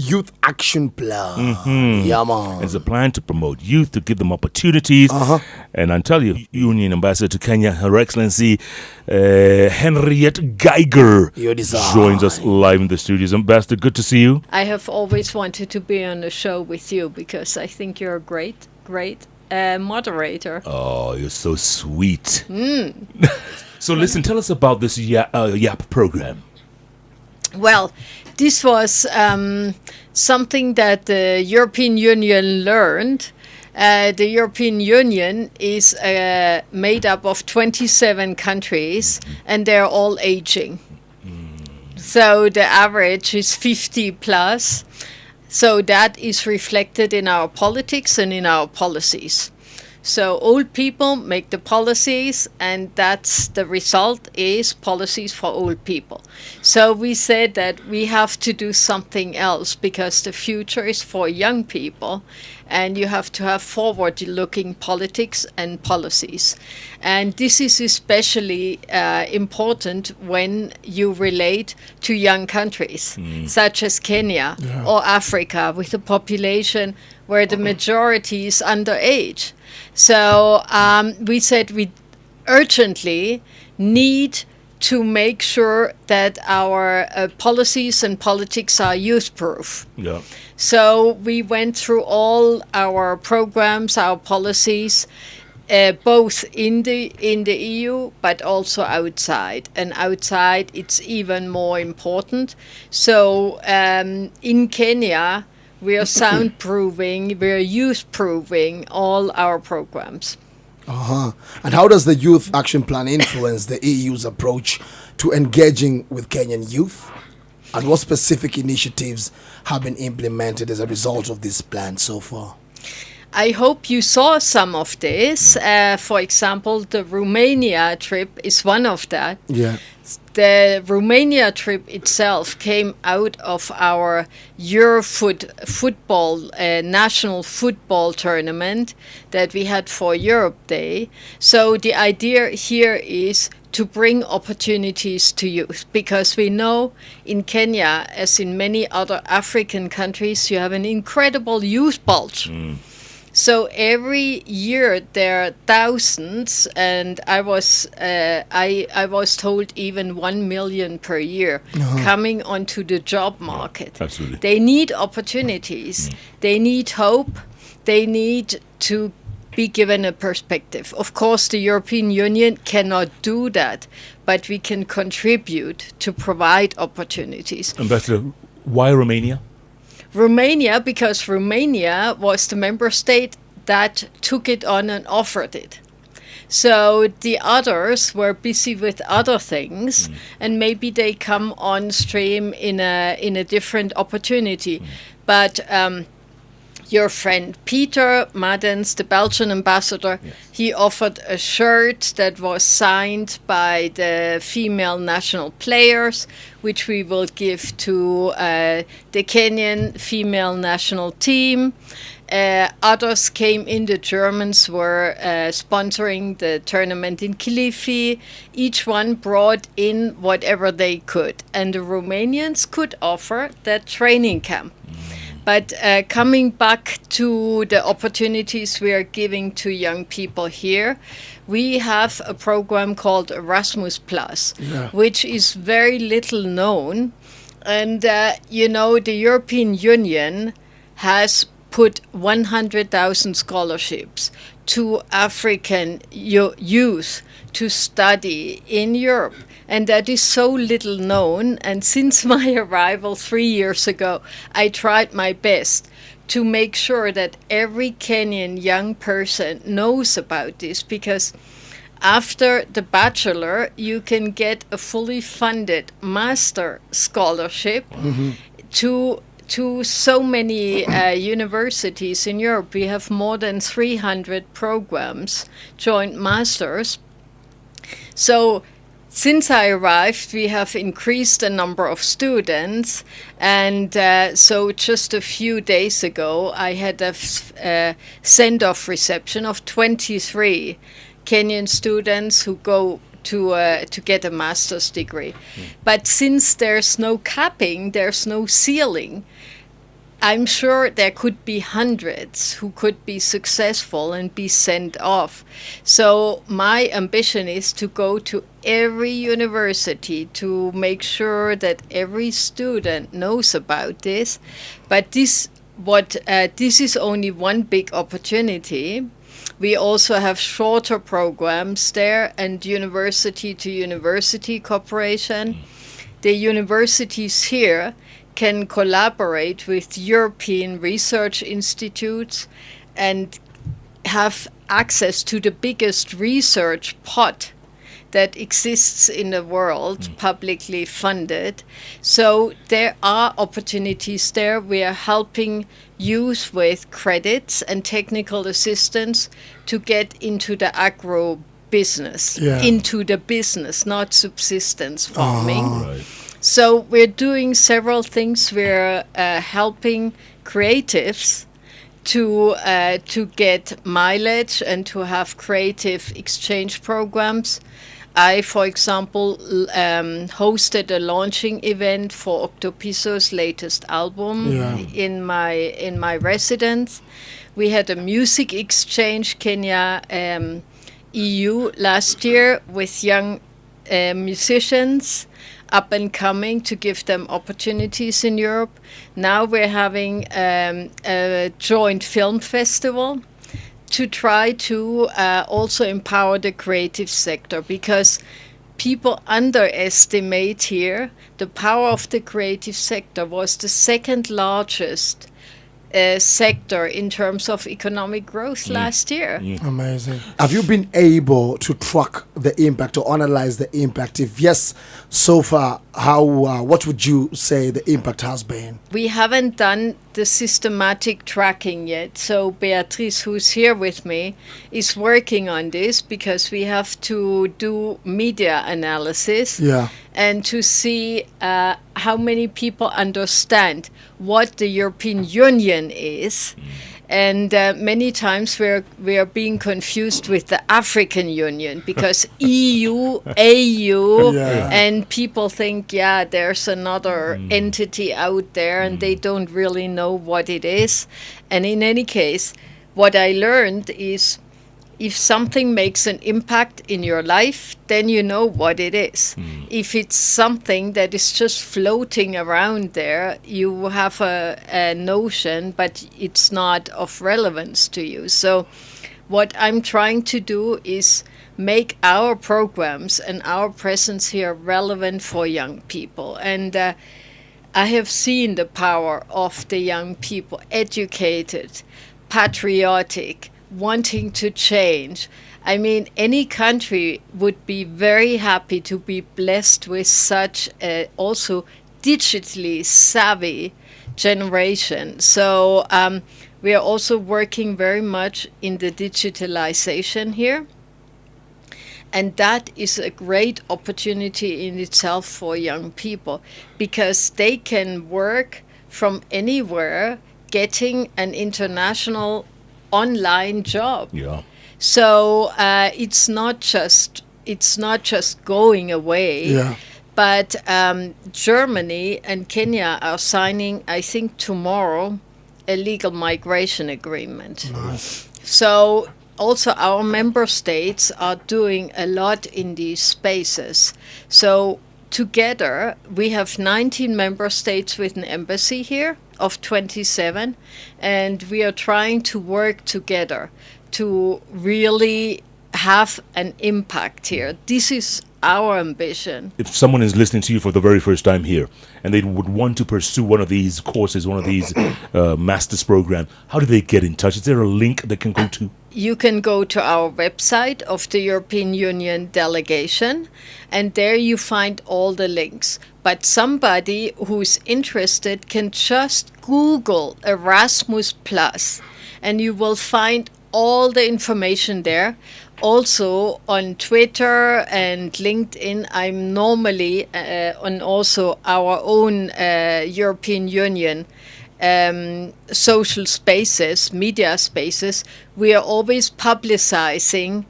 Youth Action Plan. Yeah, man. It's a plan to promote youth, to give them opportunities. And I tell you, Union Ambassador to Kenya, Her Excellency Henriette Geiger joins us live in the studios. Ambassador, good to see you. I have always wanted to be on the show with you because I think you're a great moderator. Oh, you're so sweet. So listen, tell us about this YAP program. Well, this was something that the European Union learned. The European Union is made up of 27 countries, and they're all aging. So the average is 50 plus. So that is reflected in our politics and in our policies. So old people make the policies, and that's the result is policies for old people. So we said that we have to do something else because the future is for young people, and you have to have forward-looking politics and policies. And this is especially important when you relate to young countries, such as Kenya or Africa, with a population where the majority is underage. So we said we urgently need to make sure that our policies and politics are youth-proof. Yeah. So we went through all our programs, our policies, both in the EU, but also outside. And outside, it's even more important. So in Kenya, we are soundproofing, we are youth-proofing all our programs. And how does the Youth Action Plan influence the EU's approach to engaging with Kenyan youth? And what specific initiatives have been implemented as a result of this plan so far? I hope you saw some of this. For example, the Romania trip is one of that. Yeah. The Romania trip itself came out of our football national football tournament that we had for Europe Day. So the idea here is to bring opportunities to youth, because we know in Kenya, as in many other African countries, you have an incredible youth bulge. So every year there are thousands, and I was told even 1 million per year coming onto the job market. Absolutely. They need opportunities. They need hope. They need to be given a perspective. Of course, the European Union cannot do that, but we can contribute to provide opportunities. Ambassador, why Romania? Romania, because Romania was the member state that took it on and offered it. So the others were busy with other things, and maybe they come on stream in a different opportunity. But your friend Peter Madens, the Belgian ambassador, he offered a shirt that was signed by the female national players, which we will give to the Kenyan female national team. Others came in. The Germans were sponsoring the tournament in Kilifi. Each one brought in whatever they could. And the Romanians could offer that training camp. But coming back to the opportunities we are giving to young people here, we have a program called Erasmus Plus, which is very little known. And, the European Union has put 100,000 scholarships to African youth to study in Europe. And that is so little known. And since my arrival 3 years ago, I tried my best to make sure that every Kenyan young person knows about this, because after the bachelor, you can get a fully funded master scholarship to so many universities in Europe. We have more than 300 programs, joint masters. So since I arrived, we have increased the number of students, and so just a few days ago, I had a send-off reception of 23 Kenyan students who go to get a master's degree. But since there's no capping, there's no ceiling, I'm sure there could be hundreds who could be successful and be sent off. So my ambition is to go to every university to make sure that every student knows about this. But this is only one big opportunity. We also have shorter programs there and university to university cooperation. The universities here can collaborate with European research institutes and have access to the biggest research pot that exists in the world, publicly funded. So there are opportunities there. We are helping youth with credits and technical assistance to get into the agro business, into the business, not subsistence farming. Right. So we're doing several things. We're helping creatives to get mileage and to have creative exchange programs. I, for example, hosted a launching event for Octopiso's latest album in my residence. We had a music exchange, Kenya EU, last year with young musicians up and coming to give them opportunities in Europe. Now we're having a joint film festival to try to also empower the creative sector, because people underestimate here the power of the creative sector. Was the second largest sector in terms of economic growth last year. Amazing. Have you been able to track the impact or analyze the impact? If yes, so far, how? What would you say the impact has been? We haven't done the systematic tracking yet. So Beatrice, who's here with me, is working on this, because we have to do media analysis and to see how many people understand what the European Union is. And many times we are being confused with the African Union, because EU, AU, and people think, there's another entity out there, and they don't really know what it is. And in any case, what I learned is, if something makes an impact in your life, then you know what it is. If it's something that is just floating around there, you have a notion, but it's not of relevance to you. So what I'm trying to do is make our programs and our presence here relevant for young people. And I have seen the power of the young people, educated, patriotic, wanting to change. I mean, any country would be very happy to be blessed with such a also digitally savvy generation. So we are also working very much in the digitalization here. And that is a great opportunity in itself for young people, because they can work from anywhere, getting an international online job. So it's not just going away. But Germany and Kenya are signing, I think tomorrow, a legal migration agreement. Nice. So also our member states are doing a lot in these spaces. So together we have 19 member states with an embassy here of 27, and we are trying to work together to really have an impact here. This is our ambition. If someone is listening to you for the very first time here and they would want to pursue one of these courses, one of these master's program, how do they get in touch? Is there a link they can go to? You can go to our website of the European Union delegation, and there you find all the links. But somebody who's interested can just Google Erasmus Plus, and you will find all the information there. Also on Twitter and LinkedIn, I'm normally on also our own European Union social spaces, media spaces. We are always publicizing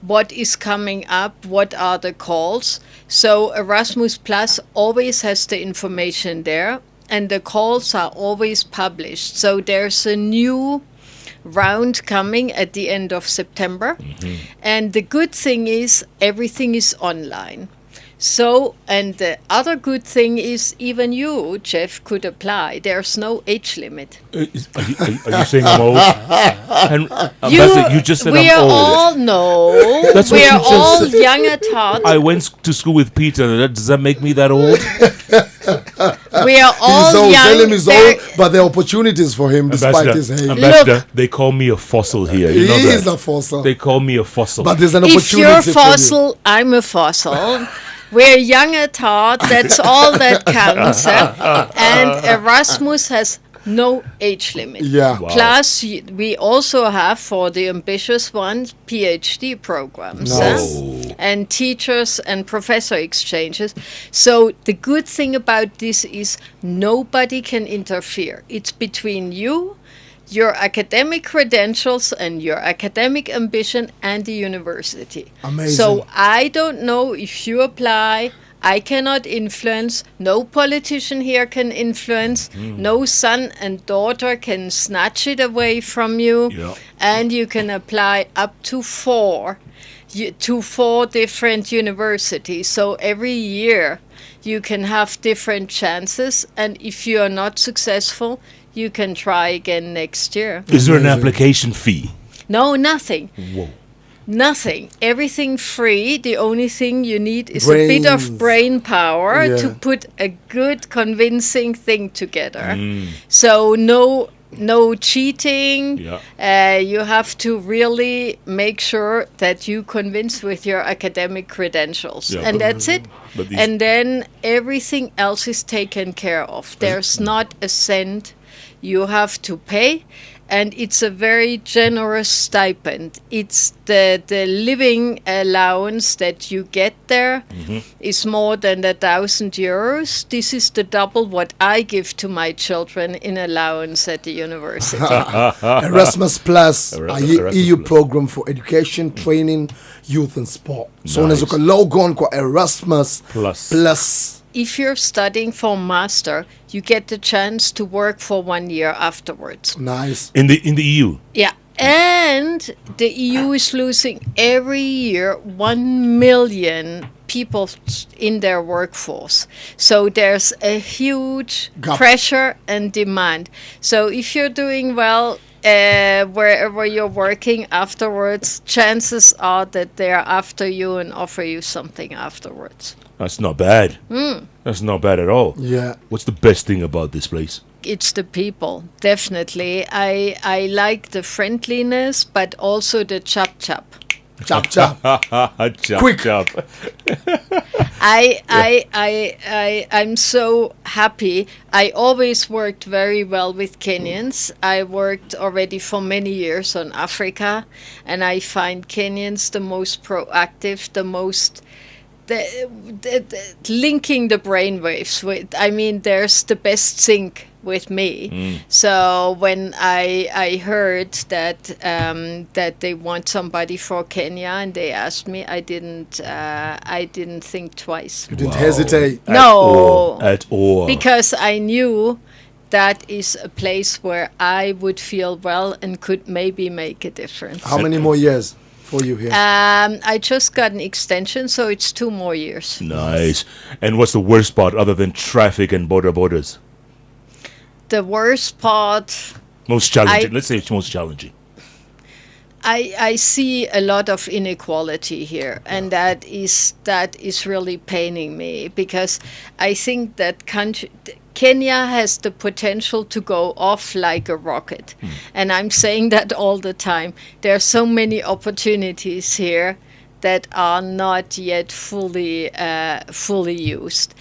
what is coming up, what are the calls. So Erasmus Plus always has the information there. and the calls are always published. So there's a new round coming at the end of September. And the good thing is everything is online. So, and the other good thing is even you, Jeff, could apply. There's no age limit. Are you saying I'm old? And, Ambassador, you just said we I'm are old. all no. That's what we you are just all said. young at heart. I went to school with Peter. Does that make me that old? We are all He's old. young. Tell him he's There- old, but there are opportunities for him despite his age. Ambassador, they call me a fossil here. You know He is that. a fossil. They call me a fossil. But there's an If opportunity you're for you. fossil, I'm a fossil. We're young at heart. That's all that counts. And Erasmus has no age limit. Yeah. Wow. Plus, we also have, for the ambitious ones, PhD programs. Nice. And teachers and professor exchanges. So the good thing about this is nobody can interfere. It's between you, your academic credentials and your academic ambition and the university. Amazing. So I don't know if you apply. I cannot influence. No politician here can influence. No son and daughter can snatch it away from you. Yeah. And you can apply up to four different universities. So every year you can have different chances. And if you are not successful, you can try again next year. Is there an Amazing. application fee? No, nothing. Whoa. Nothing. Everything free. The only thing you need is a bit Brains. of brain power Yeah. to put a good, convincing thing together. So no cheating. Yeah. You have to really make sure that you convince with your academic credentials. Yeah, And but- that's it. but these- And then everything else is taken care of. There's not a cent you have to pay. And it's a very generous stipend. It's the living allowance that you get there is more than €1,000. This is the double what I give to my children in allowance at the university. Erasmus Plus, Erasmus EU Plus. program for education, training, youth and sport. So Nice. unaweza log on kwa Erasmus Plus. Plus. If you're studying for master, you get the chance to work for 1 year afterwards. Nice. In the EU. Yeah. And the EU is losing every year 1 million people in their workforce. So there's a huge Gap. pressure and demand. So if you're doing well, wherever you're working afterwards, chances are that they're after you and offer you something afterwards. That's not bad. That's not bad at all. Yeah. What's the best thing about this place? It's the people, definitely. I like the friendliness, but also the chap. Chop chop. Chop, Quick. chop. I'm so happy. I always worked very well with Kenyans. I worked already for many years on Africa, and I find Kenyans the most proactive, the most linking the brainwaves with. I mean, there's the best sync with me. So when I heard that that they want somebody for Kenya and they asked me, I didn't think twice. You didn't hesitate. No. At all. Because I knew that is a place where I would feel well and could maybe make a difference. How many more years for you here? I just got an extension, so it's 2 more years. Nice. And what's the worst part other than traffic and borders? The worst part, Most challenging. I- Let's say it's most challenging. I see a lot of inequality here, and that is really paining me, because I think that Kenya has the potential to go off like a rocket, and I'm saying that all the time. There are so many opportunities here that are not yet fully used.